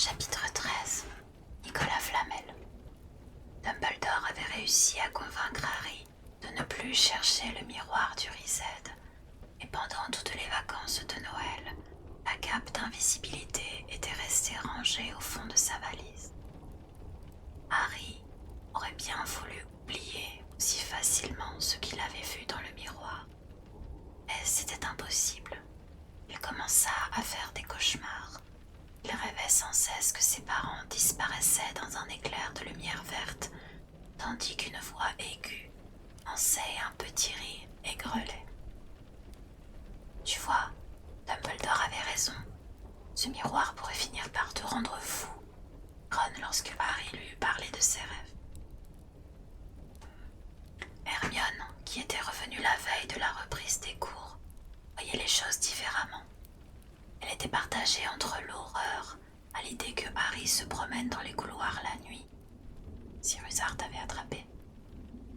Chapitre 13. Nicolas Flamel. Dumbledore avait réussi à convaincre Harry de ne plus chercher le miroir du Riséd, et pendant toutes les vacances de Noël, la cape d'invisibilité était restée rangée au fond de sa valise. Harry aurait bien voulu oublier aussi facilement ce qu'il avait vu dans le miroir, mais c'était impossible. Il commença à faire des cauchemars. Il rêvait sans cesse que ses parents disparaissaient dans un éclair de lumière verte, tandis qu'une voix aiguë lançait un petit rire et grelait. Tu vois, Dumbledore avait raison. Ce miroir pourrait finir par te rendre fou, Ron lorsque Harry lui eut parlé de ses rêves. Hermione, qui était revenue la veille de la reprise des cours, voyait les choses différemment. Elle était partagée entre l'horreur à l'idée que Harry se promène dans les couloirs la nuit, Sirius Hart avait attrapé,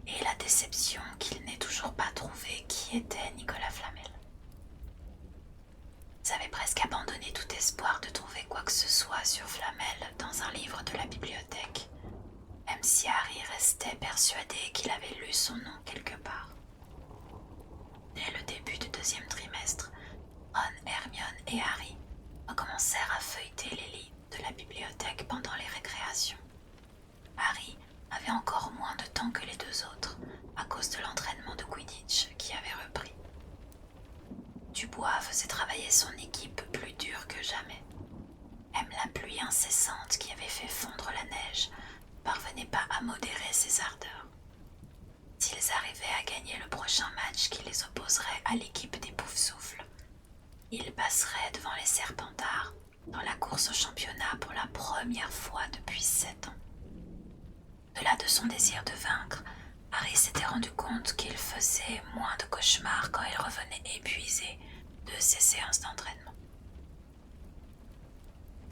et la déception qu'il n'ait toujours pas trouvé qui était Nicolas Flamel. Ils avaient presque abandonné tout espoir de trouver quoi que ce soit sur Flamel dans un livre de la bibliothèque, même si Harry restait persuadé qu'il avait lu son nom quelque part. Dès le début du deuxième trimestre, Ron, Hermione et Harry recommencèrent à feuilleter les livres de la bibliothèque pendant les récréations. Harry avait encore moins de temps que les deux autres à cause de l'entraînement de Quidditch qui avait repris. Dubois faisait travailler son équipe plus dur que jamais. Même la pluie incessante qui avait fait fondre la neige ne parvenait pas à modérer ses ardeurs. S'ils arrivaient à gagner le prochain match qui les opposerait à l'équipe des Poufsouffles, ils passeraient devant les Serpentards dans la course au championnat pour la première fois depuis 7 ans. Au-delà de son désir de vaincre, Harry s'était rendu compte qu'il faisait moins de cauchemars quand il revenait épuisé de ses séances d'entraînement.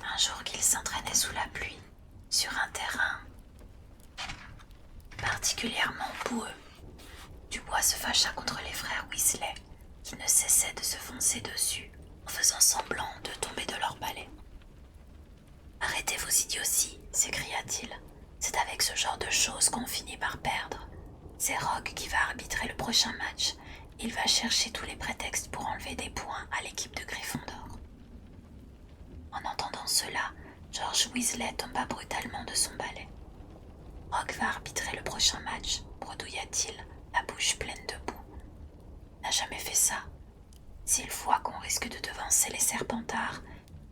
Un jour qu'il s'entraînait sous la pluie, sur un terrain particulièrement boueux, Dubois se fâcha contre les frères Weasley, qui ne cessaient de se foncer dessus en faisant semblant de tomber de leur balai. « Arrêtez vos idioties !» s'écria-t-il. « C'est avec ce genre de choses qu'on finit par perdre. C'est Rogue qui va arbitrer le prochain match. Il va chercher tous les prétextes pour enlever des points à l'équipe de Gryffondor. » En entendant cela, George Weasley tomba brutalement de son balai. « Rogue va arbitrer le prochain match, bredouilla-t-il, la bouche pleine de boue. N'a jamais fait ça. S'il voit qu'on risque de devancer les Serpentards,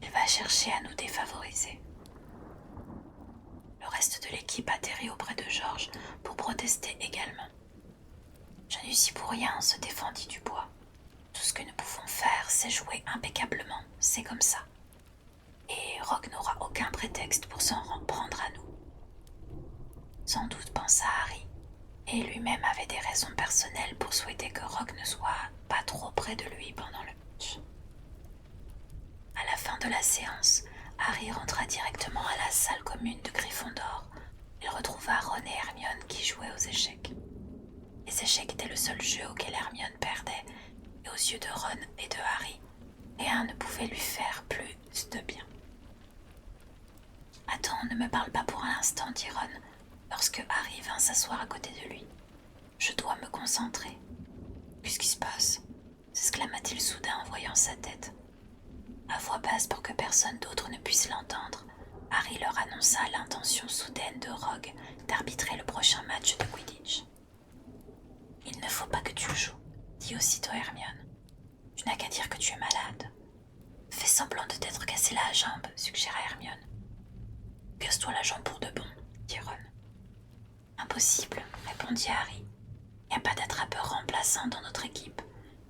il va chercher à nous défavoriser. » Le reste de l'équipe atterrit auprès de George pour protester également. « Je n'eusse pour rien, se défendit Dubois. Tout ce que nous pouvons faire, c'est jouer impeccablement, c'est comme ça. Et Rogue n'aura aucun prétexte pour s'en prendre à nous. » Sans doute, pensa Harry, et lui-même avait des raisons personnelles pour souhaiter que Rogue ne soit pas trop près de lui pendant le match. À la fin de la séance, Harry rentra directement à la salle commune de Gryffondor. Il retrouva Ron et Hermione qui jouaient aux échecs. Les échecs étaient le seul jeu auquel Hermione perdait, et aux yeux de Ron et de Harry, rien ne pouvait lui faire plus de bien. « Attends, ne me parle pas pour un instant, dit Ron, lorsque Harry vint s'asseoir à côté de lui. « Je dois me concentrer. »« Qu'est-ce qui se passe ?» s'exclama-t-il soudain en voyant sa tête. À voix basse pour que personne d'autre ne puisse l'entendre, Harry leur annonça l'intention soudaine de Rogue d'arbitrer le prochain match de Quidditch. « Il ne faut pas que tu joues, dit aussitôt Hermione. Tu n'as qu'à dire que tu es malade. Fais semblant de t'être cassé la jambe, suggéra Hermione. Casse-toi la jambe pour de bon, dit Ron. Impossible, répondit Harry. Il n'y a pas d'attrapeur remplaçant dans notre équipe.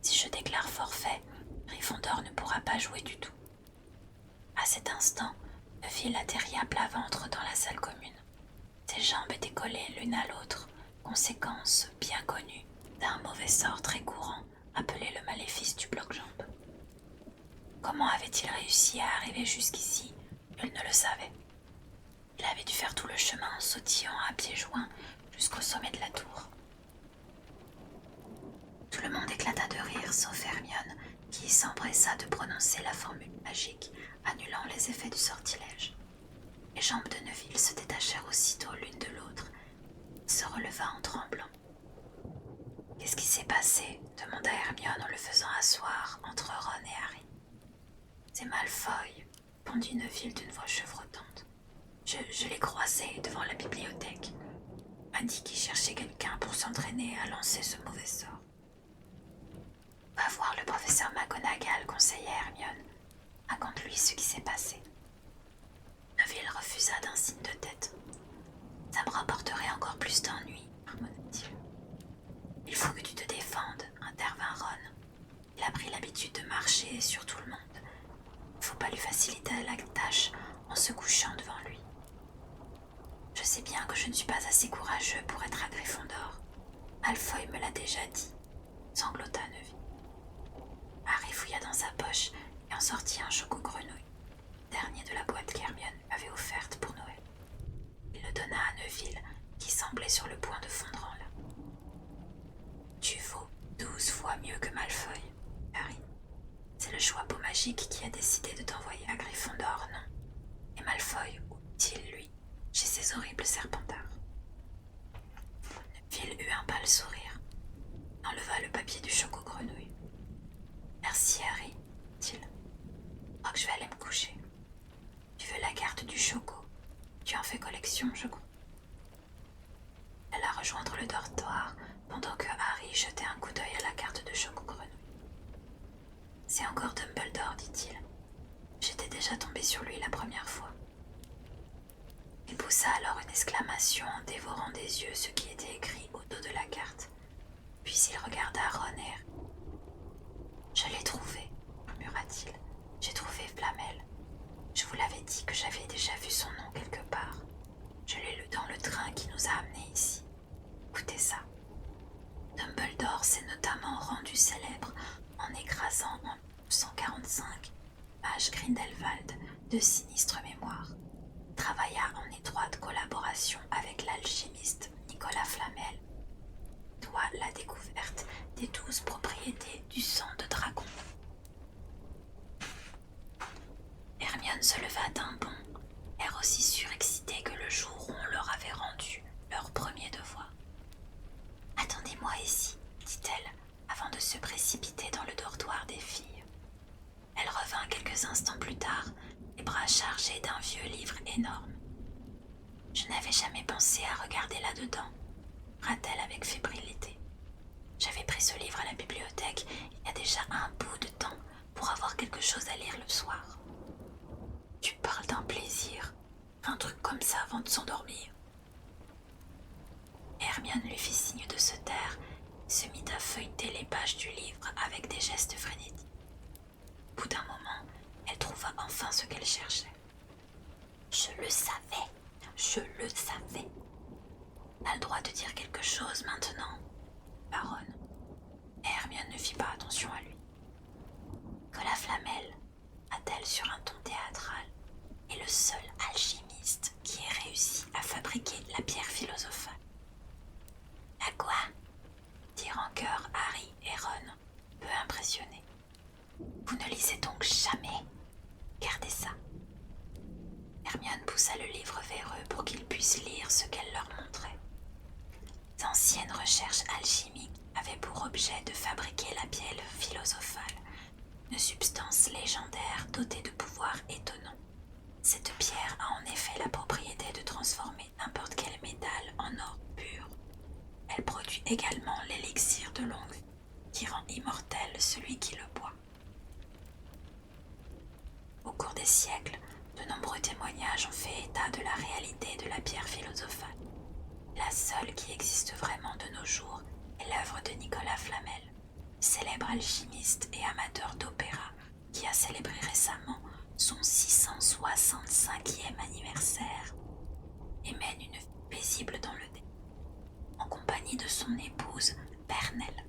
Si je déclare forfait, Gryffondor ne pourra pas jouer du tout. À cet instant, Neville atterrit à plat ventre dans la salle commune. Ses jambes étaient collées l'une à l'autre, conséquence bien connue d'un mauvais sort très courant appelé le maléfice du bloc-jambe. Comment avait-il réussi à arriver jusqu'ici? Nul ne le savait. Il avait dû faire tout le chemin en sautillant à pieds joints jusqu'au sommet de la tour. Tout le monde éclata de rire, sauf Hermione, qui s'empressa de prononcer la formule magique, annulant les effets du sortilège. Les jambes de Neville se détachèrent aussitôt l'une de l'autre. Il se releva en tremblant. « Qu'est-ce qui s'est passé ?» demanda Hermione en le faisant asseoir entre Ron et Harry. « C'est Malfoy, » répondit Neville d'une voix chevrotante. Je l'ai croisé devant la bibliothèque. Il m'a dit qu'il cherchait quelqu'un pour s'entraîner à lancer ce mauvais sort. « Va voir le professeur McGonagall, conseilla Hermione. Raconte-lui ce qui s'est passé. » Neville refusa d'un signe de tête. « Ça me rapporterait encore plus d'ennuis, » marmonna-t-il. « Il faut que tu te défendes, » intervint Ron. Il a pris l'habitude de marcher sur tout le monde. Il ne faut pas lui faciliter la tâche en se couchant devant lui. « Je sais bien que je ne suis pas assez courageux pour être à Gryffondor. Malfoy me l'a déjà dit, » sanglota Neville. Harry fouilla dans sa poche et en sortit un choco-grenouille, dernier de la boîte qu'Hermione avait offerte pour Noël. Il le donna à Neville, qui semblait sur le point de fondre en larmes. « Tu vaux 12 fois mieux que Malfoy, Harry. C'est le choix-peau magique qui a décidé de t'envoyer à Gryffondor, non? Et Malfoy, où est-il, lui, chez ces horribles serpentards ?» Neville eut un pâle sourire, enleva le papier du choco-grenouille. « Merci, Harry, dit-il. Je crois que je vais aller me coucher. Tu veux la carte du choco? Tu en fais collection, je crois. » Elle alla rejoindre le dortoir pendant que Harry jetait un coup d'œil à la carte de choco-grenouille. « C'est encore Dumbledore, dit-il. J'étais déjà tombé sur lui la première fois. » Il poussa alors une exclamation en dévorant des yeux ce qui était écrit au dos de la carte. Puis il regarda Ron et Harry. « Je l'ai trouvé, » murmura-t-il. « J'ai trouvé Flamel. Je vous l'avais dit que j'avais déjà vu son nom quelque part. Je l'ai lu dans le train qui nous a amenés ici. Écoutez ça. Dumbledore s'est notamment rendu célèbre en écrasant en 1945 Mage Grindelwald de sinistre mémoire. Travailla en étroite collaboration avec l'alchimiste Nicolas Flamel. Doit la découverte des 12 propriétés du sang de dragon. » Hermione se leva d'un bond, air aussi surexcité que le jour où on leur avait rendu leur premier devoir. « Attendez-moi ici, » dit-elle, avant de se précipiter dans le dortoir des filles. Elle revint quelques instants plus tard, les bras chargés d'un vieux livre énorme. « Je n'avais jamais pensé à regarder là-dedans, » dit-elle avec fébrilité. « J'avais pris ce livre à la bibliothèque il y a déjà un bout de temps pour avoir quelque chose à lire le soir. » « Tu parles d'un plaisir, un truc comme ça avant de s'endormir. » Hermione lui fit signe de se taire et se mit à feuilleter les pages du livre avec des gestes frénétiques. Au bout d'un moment, elle trouva enfin ce qu'elle cherchait. « Je le savais, je le savais. »« T'as le droit de dire quelque chose maintenant, Baronne. » Hermione ne fit pas attention à lui. « Nicolas Flamel, a-t-elle sur un ton théâtral, est le seul alchimiste qui ait réussi à fabriquer la pierre philosophale. »« À quoi ?» dirent en chœur Harry et Ron, peu impressionnés. « Vous ne lisez donc jamais? Gardez ça. » Hermione poussa le livre vers eux pour qu'ils puissent lire ce qu'elle leur montrait. D'anciennes recherches alchimiques avaient pour objet de fabriquer la pierre philosophale, une substance légendaire dotée de pouvoirs étonnants. Cette pierre a en effet la propriété de transformer n'importe quel métal en or pur. Elle produit également l'élixir de longue vie, qui rend immortel celui qui le boit. Au cours des siècles, de nombreux témoignages ont fait état de la réalité de la pierre philosophale. La seule qui existe vraiment de nos jours est l'œuvre de Nicolas Flamel, célèbre alchimiste et amateur d'opéra qui a célébré récemment son 665e anniversaire et mène une vie paisible dans le dé, en compagnie de son épouse Pernelle.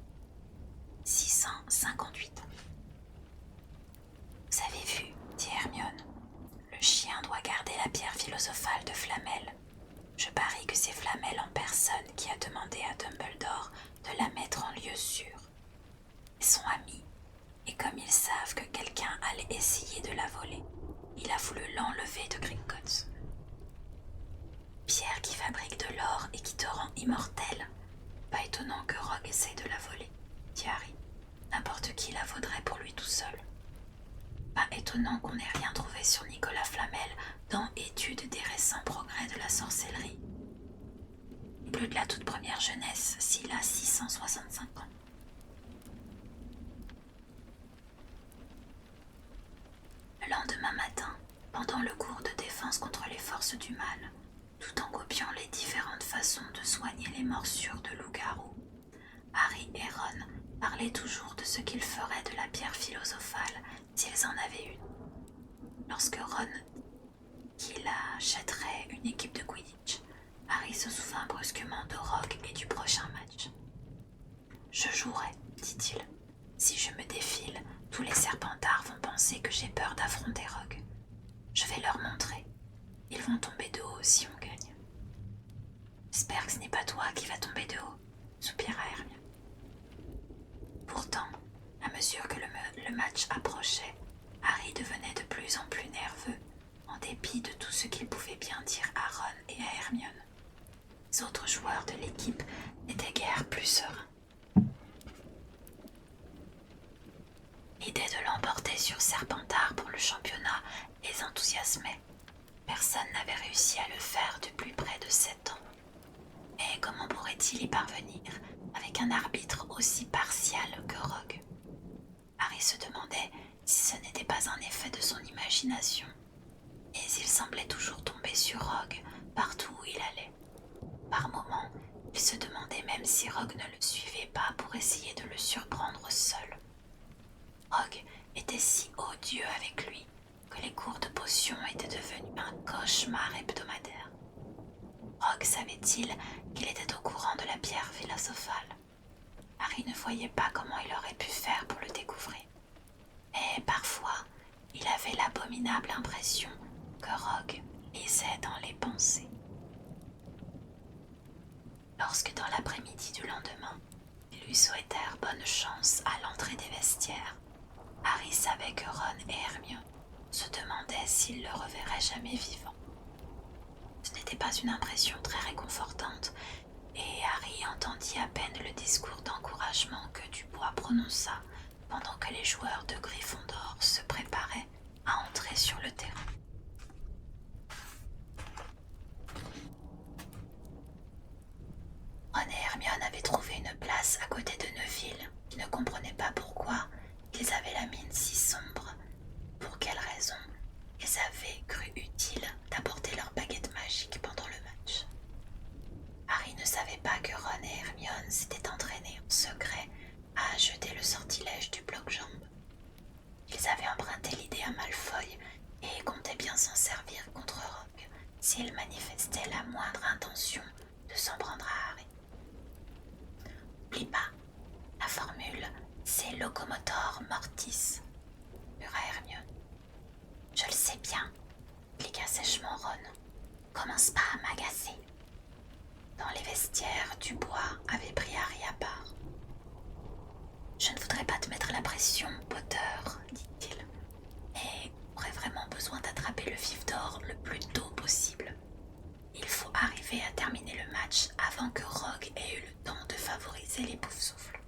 658. « Vous avez vu, dit Hermione, le chien doit garder la pierre philosophale de Flamel. Je parie que c'est Flamel en personne qui a demandé à Dumbledore de la mettre en lieu sûr. Ils sont amis, et comme ils savent que quelqu'un allait essayer de la voler, il a voulu l'enlever de Gringotts. pierre qui fabrique de l'or et qui te rend immortel. Pas étonnant que Rogue essaye de la voler, dit Harry. N'importe qui la vaudrait pour lui tout seul. Pas étonnant qu'on n'ait rien trouvé sur Nicolas Flamel dans Études des récents progrès de la sorcellerie. Bleu de la toute première jeunesse, s'il a 665 ans. Le lendemain matin, pendant le cours de défense contre les forces du mal, tout en copiant les différentes façons de soigner les morsures de loup-garou, Harry et Ron parlaient toujours de ce qu'ils feraient de la pierre philosophale s'ils en avaient une. Lorsque Ron qu'il achèterait une équipe de Quidditch, Harry se souvint brusquement de Rogue et du prochain match. « Je jouerai, dit-il. Si je me défile, tous les Serpentards vont penser que j'ai peur d'affronter Rogue. Je vais leur montrer. Ils vont tomber de haut si on gagne. » « J'espère que ce n'est pas toi qui vas tomber de haut, » soupira Hermione. Pourtant, à mesure que le match approchait, Harry devenait de plus en plus nerveux, en dépit de tout ce qu'il pouvait bien dire à Ron et à Hermione. Les autres joueurs de l'équipe n'étaient guère plus sereins. L'idée de l'emporter sur Serpentard pour le championnat les enthousiasmait. Personne n'avait réussi à le faire depuis près de 7 ans. Mais comment pourrait-il y parvenir avec un arbitre aussi partial que Rogue? Harry se demandait si ce n'était pas un effet de son imagination. Mais il semblait toujours tomber sur Rogue partout où il allait. Par moments, il se demandait même si Rogue ne le suivait pas pour essayer de le surprendre seul. Rogue était si odieux avec lui que les cours de potions étaient devenus un cauchemar hebdomadaire. Rogue savait-il qu'il était au courant de la pierre philosophale? Harry ne voyait pas comment il aurait pu faire pour le découvrir. Mais parfois, il avait l'abominable impression que Rogue lisait dans les pensées. Lorsque dans l'après-midi du lendemain, ils lui souhaitèrent bonne chance à l'entrée des vestiaires, Harry savait que Ron et Hermione se demandaient s'ils le reverraient jamais vivant. Ce n'était pas une impression très réconfortante, et Harry entendit à peine le discours d'encouragement que Dubois prononça pendant que les joueurs de Gryffondor se préparaient à entrer sur le terrain. Ron et Hermione avaient trouvé une place à côté de Neville, qui ne comprenait pas pourquoi ils avaient la mine si sombre. Pour quelle raison ils avaient cru utile d'apporter leur baguette magique pendant le match. Harry ne savait pas que Ron et Hermione s'étaient entraînés en secret à jeter le sortilège du bloc-jambe. Ils avaient emprunté l'idée à Malfoy et comptaient bien s'en servir contre Rogue s'il manifestait la moindre intention de s'en prendre à Harry. N'oublie pas, la formule, c'est Locomotor Mortis, murmura Hermione. Je le sais bien, répliqua sèchement Ron. Commence pas à m'agacer. Dans les vestiaires, Dubois avait pris Harry à part. Je ne voudrais pas te mettre la pression, Potter, dit-il, mais j'aurais vraiment besoin d'attraper le vif d'or le plus tôt possible. Il faut arriver à terminer le match avant que Rogue ait eu le temps de favoriser les Poufsouffles.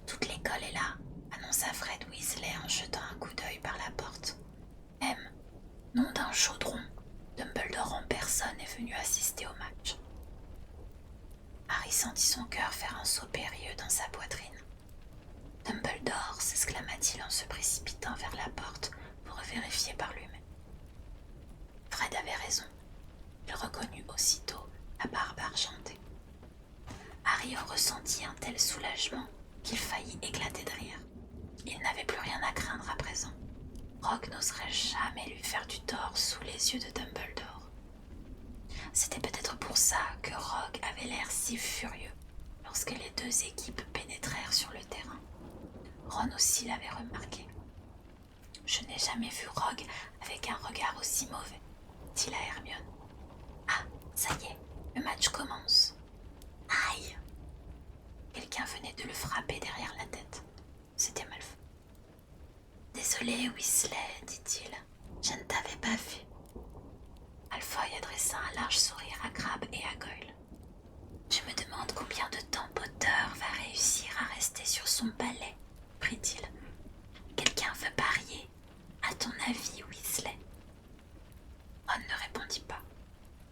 Toute l'école est là, annonça Fred Weasley en jetant un coup d'œil par la porte. Même, nom d'un chaudron, Dumbledore en personne est venu assister au match. Harry sentit son cœur faire un saut périlleux dans sa poitrine. Dumbledore, s'exclama-t-il en se précipitant vers la porte pour vérifier par lui-même. Fred avait raison. Il reconnut aussitôt la barbe argentée. Harry en ressentit un tel soulagement qu'il faillit éclater de rire. Il n'avait plus rien à craindre à présent. Rogue n'oserait jamais lui faire du tort sous les yeux de Dumbledore. C'était peut-être pour ça que Rogue avait l'air si furieux lorsque les deux équipes pénétrèrent sur le terrain. Ron aussi l'avait remarqué. « Je n'ai jamais vu Rogue avec un regard aussi mauvais, » dit la Hermione. « Ah, ça y est, le match commence. » Aïe! Quelqu'un venait de le frapper derrière la tête. C'était Malfoy. « Désolé, Weasley, dit-il. Je ne t'avais pas vu. » Malfoy adressa un large sourire à Crabbe et à Goyle. Je me demande combien de temps Potter va réussir à rester sur son balai, prit-il. Quelqu'un veut parier. À ton avis, Weasley? Ron ne répondit pas.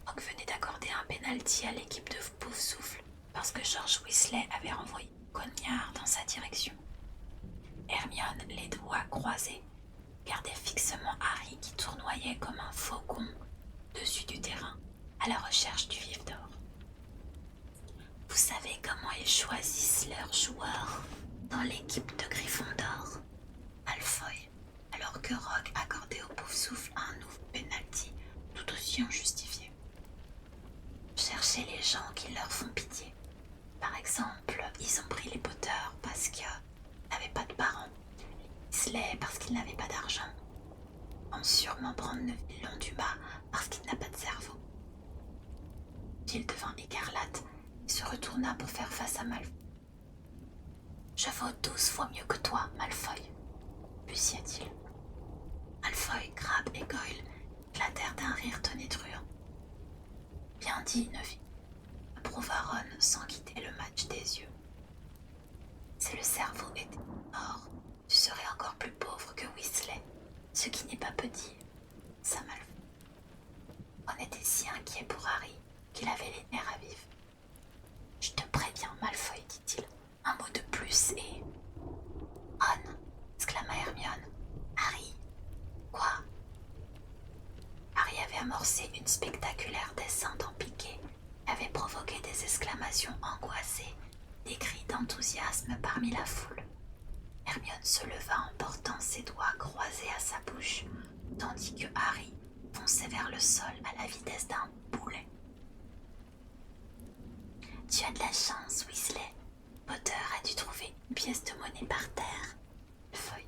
Rogue venait d'accorder un pénalty à l'équipe de Poufsouffle parce que George Weasley avait renvoyé Cognard dans sa direction. Hermione, les doigts croisés, regardait fixement Harry qui tournoyait comme un faucon dessus du terrain à la recherche du vif d'or. Vous savez comment ils choisissent leurs joueurs dans l'équipe de Gryffondor? Malfoy, alors que Rogue accordait au Poufsouffle un nouveau penalty tout aussi injustifié. Cherchez les gens qui leur font pitié. Par exemple, ils ont pris les Potter parce qu'ils n'avaient pas de parents, Weasley parce qu'ils n'avaient pas d'argent. Ils vont sûrement prendre Neville Londubat parce qu'il n'a pas de cerveau. Il devint écarlate et se retourna pour faire face à Malfoy. Je vaux 12 fois mieux que toi, Malfoy, balbutia-t-il. Malfoy, Crabbe et Goyle éclatèrent d'un rire tonitruant. Bien dit, Neville, approuva Ron sans quitter le match des yeux. Si le cerveau était mort, tu serais encore plus pauvre que Weasley, ce qui n'est pas peu dire, ça Malfoy. Ron était si inquiet pour Harry qu'il avait les nerfs à vif. Je te préviens, Malfoy, dit-il. Un mot de plus et... Ron, exclama Hermione. Harry, quoi? Harry avait amorcé une spectaculaire descente en piqué et avait provoqué des exclamations angoissées, des cris d'enthousiasme parmi la foule. Hermione se leva en portant ses doigts croisés à sa bouche, tandis que Harry fonçait vers le sol à la vitesse d'un boulet. Tu as de la chance, Weasley. Potter a dû trouver une pièce de monnaie par terre. Malfoy.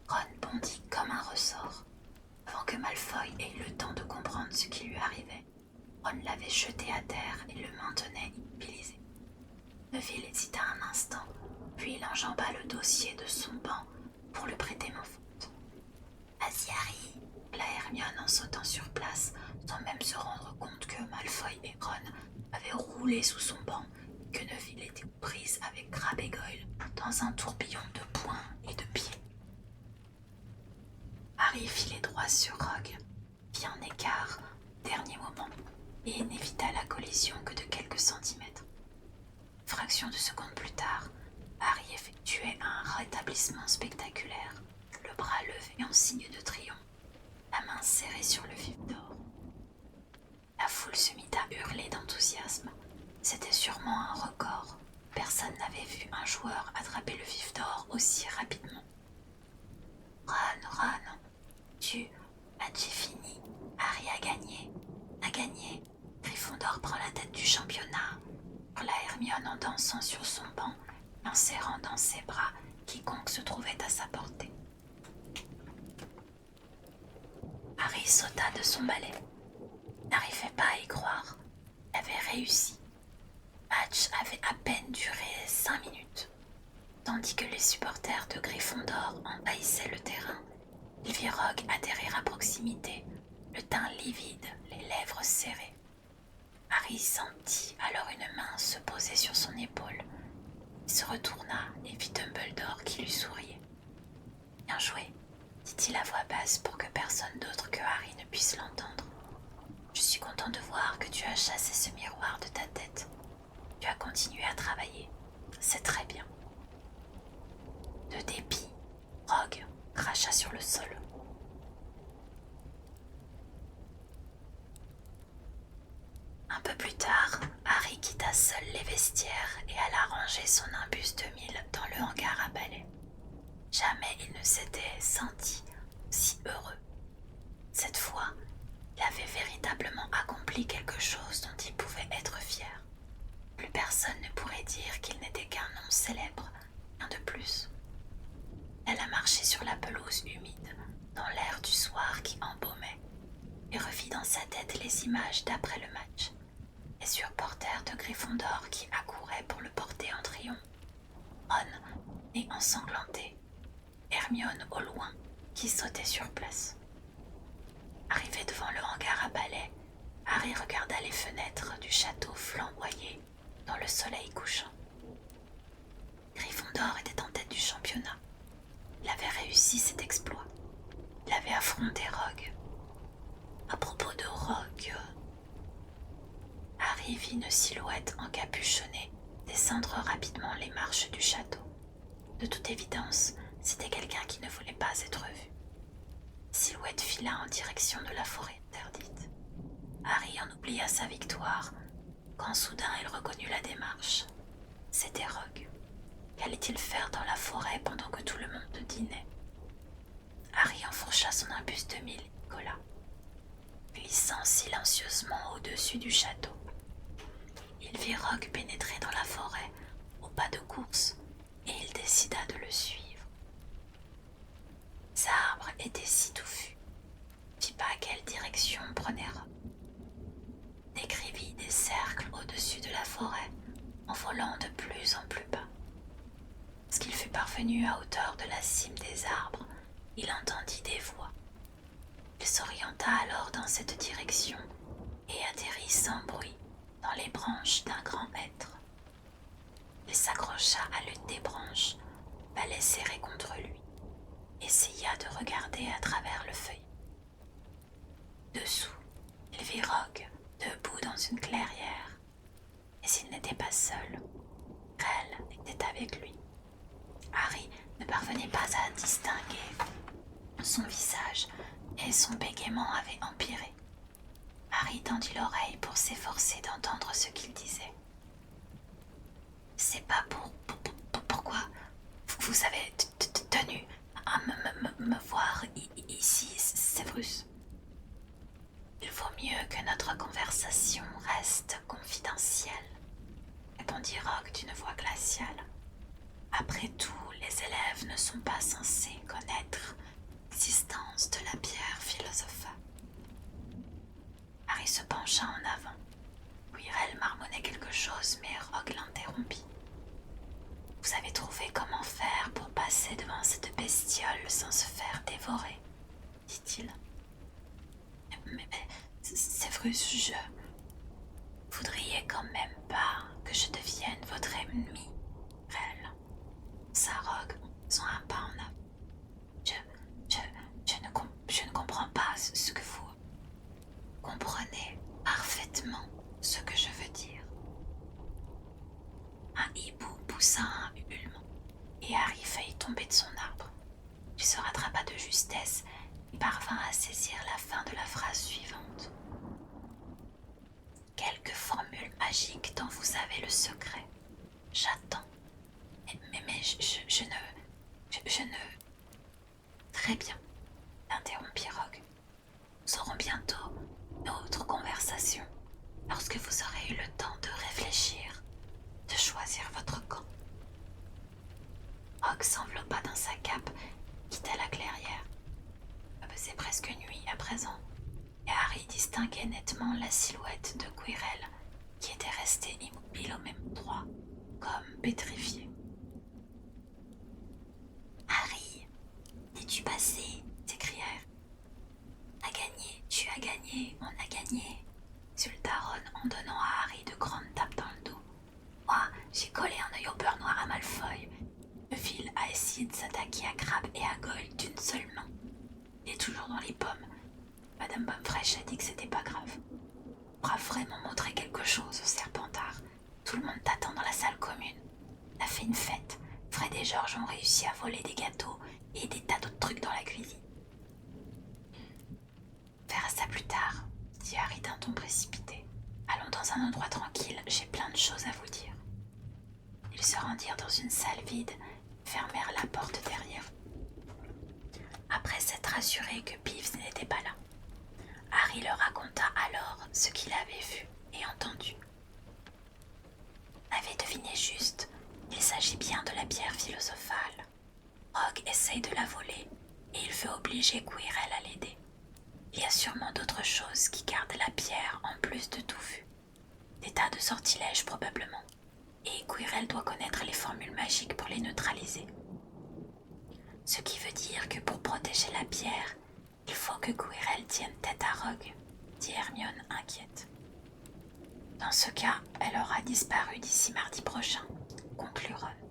Ron bondit comme un ressort. Avant que Malfoy ait eu le temps de comprendre ce qui lui arrivait, Ron l'avait jeté à terre et le maintenait immobilisé. Neville hésita un instant, puis il enjamba le dossier de son banc pour le prêter main forte. Vas-y, Harry, la Hermione en sautant sur place, sans même se rendre compte que Malfoy et Ron avaient roulé sous son banc et que Neville était prise avec Crabbe et Goyle dans un tourbillon de poings et de pieds. Harry filait droit sur Rogue, fit un écart au dernier moment et n'évita la collision que de quelques centimètres. Fraction de seconde plus tard, Harry effectuait un rétablissement spectaculaire, le bras levé en signe de triomphe, la main serrée sur le vif d'or. La foule se mit à hurler d'enthousiasme. C'était sûrement un record. Personne n'avait vu un joueur attraper le vif d'or aussi rapidement. Ron, match est fini. Harry a gagné. Gryffondor prend la tête du championnat. Hurla Hermione en dansant sur son banc et en serrant dans ses bras quiconque se trouvait à sa portée. Harry sauta de son balai. Il n'arrivait pas à y croire. Il avait réussi. Le match avait à peine duré 5 minutes. Tandis que les supporters de Gryffondor envahissaient le terrain, il vit Rogue atterrir à proximité, le teint livide, les lèvres serrées. Harry sentit alors une main se poser sur son épaule. Il se retourna et vit Dumbledore qui lui souriait. « Bien joué », dit-il à voix basse pour que personne d'autre que Harry ne puisse l'entendre. « Je suis content de voir que tu as chassé ce miroir de ta tête. Tu as continué à travailler. C'est très bien. » De dépit, Rogue cracha sur le sol. Un peu plus tard, Harry quitta seul les vestiaires et alla ranger son imbus de mille dans le hangar à balai. Jamais il ne s'était senti si heureux. Cette fois, il avait véritablement accompli quelque chose dont il pouvait être fier. Plus personne ne pourrait dire qu'il n'était qu'un nom célèbre, rien de plus. Elle a marché sur la pelouse humide, dans l'air du soir qui embaumait, et revit dans sa tête les images d'après le match. Les supporters de Gryffondor qui accouraient pour le porter en triomphe. Ron, nez ensanglanté. Hermione au loin, qui sautait sur place. Arrivé devant le hangar à balais, Harry regarda les fenêtres du château flamboyer dans le soleil couchant. Gryffondor était en tête du championnat. Il avait réussi cet exploit. Il avait affronté Rogue. À propos de Rogue, Harry vit une silhouette encapuchonnée descendre rapidement les marches du château. De toute évidence, c'était quelqu'un qui ne voulait pas être vu. La silhouette fila en direction de la forêt interdite. Harry en oublia sa victoire, quand soudain il reconnut la démarche. C'était Rogue. Qu'allait-il faire dans la forêt pendant que tout le monde dînait? Harry enfourcha son imbus de mille et colla, glissant silencieusement au-dessus du château. Il vit Rogue pénétrer dans la forêt au pas de course et il décida de le suivre. Les arbres étaient si touffus, il ne vit pas quelle direction prenait Rogue. Il décrivit des cercles au-dessus de la forêt en volant de plus en plus bas. Lorsqu'il fut parvenu à hauteur de la cime des arbres, il entendit des voix. Il s'orienta alors dans cette direction et atterrit sans bruit dans les branches d'un grand hêtre. Il s'accrocha à l'une des branches, balai serré contre lui, essaya de regarder à travers le feuillet. Dessous, il vit Rogue debout dans une clairière, mais il n'était pas seul. Quirrell était avec lui. Harry ne parvenait pas à distinguer son visage et son bégaiement avait empiré. Harry tendit l'oreille pour s'efforcer d'entendre ce qu'il disait. « C'est pas pourquoi vous avez tenu à me voir ici, Severus. Il vaut mieux que notre conversation reste confidentielle, répondit Rogue d'une voix glaciale. Après tout, les élèves ne sont pas censés connaître l'existence de la pierre philosophale. Harry se pencha en avant. Quirrell marmonnait quelque chose, mais Rogue l'interrompit. « Vous avez trouvé comment faire pour passer devant cette bestiole sans se faire dévorer ?» dit-il. « Mais Severus, je... voudriez quand même pas que je devienne votre ennemi, Quirrell. » Ça Rogue en faisant un pas en avant. Je ne comprends pas ce que vous comprenez parfaitement ce que je veux dire. Un hibou poussa un ululement et Harry faillit tomber de son arbre. Il se rattrapa de justesse et parvint à saisir la fin de la phrase suivante. Quelques formules magiques dont vous avez le secret. J'attends. Mais je ne... Très bien, interrompit Rogue. Nous aurons bientôt une autre conversation lorsque vous aurez eu le temps de réfléchir, de choisir votre camp. Rogue s'enveloppa dans sa cape, quitta la clairière. Il faisait presque nuit à présent, et Harry distinguait nettement la silhouette de Quirrell qui était resté immobile au même endroit, comme pétrifié. « Harry, es-tu passé ?» s'écrièrent. « A gagné, tu as gagné, on a gagné !» exulta Ron en donnant à Harry de grandes tapes dans le dos. « Moi, j'ai collé un œil au beurre noir à Malfoy. Neville a essayé de s'attaquer à Crabbe et à Goyle d'une seule main. Il est toujours dans les pommes. Madame Pomme-Fraîche a dit que c'était pas grave. On pourra vraiment montrer quelque chose au Serpentard. Tout le monde t'attend dans la salle commune. On a fait une fête. Fred et George ont réussi à voler des gâteaux et des tas d'autres trucs dans la cuisine. » « On verra ça plus tard, » dit Harry d'un ton précipité. « Allons dans un endroit tranquille, j'ai plein de choses à vous dire. » Ils se rendirent dans une salle vide et fermèrent la porte derrière eux. Après s'être assuré que Peeves n'était pas là, Harry leur raconta alors ce qu'il avait vu et entendu. On avait deviné juste, il s'agit bien de la pierre philosophale. Rogue essaye de la voler et il veut obliger Quirrell à l'aider. Il y a sûrement d'autres choses qui gardent la pierre en plus de tout vu. Des tas de sortilèges probablement. Et Quirrell doit connaître les formules magiques pour les neutraliser. Ce qui veut dire que pour protéger la pierre, Il faut que Quirrell tienne tête à Rogue, dit Hermione inquiète. Dans ce cas, elle aura disparu d'ici mardi prochain, conclut Ron.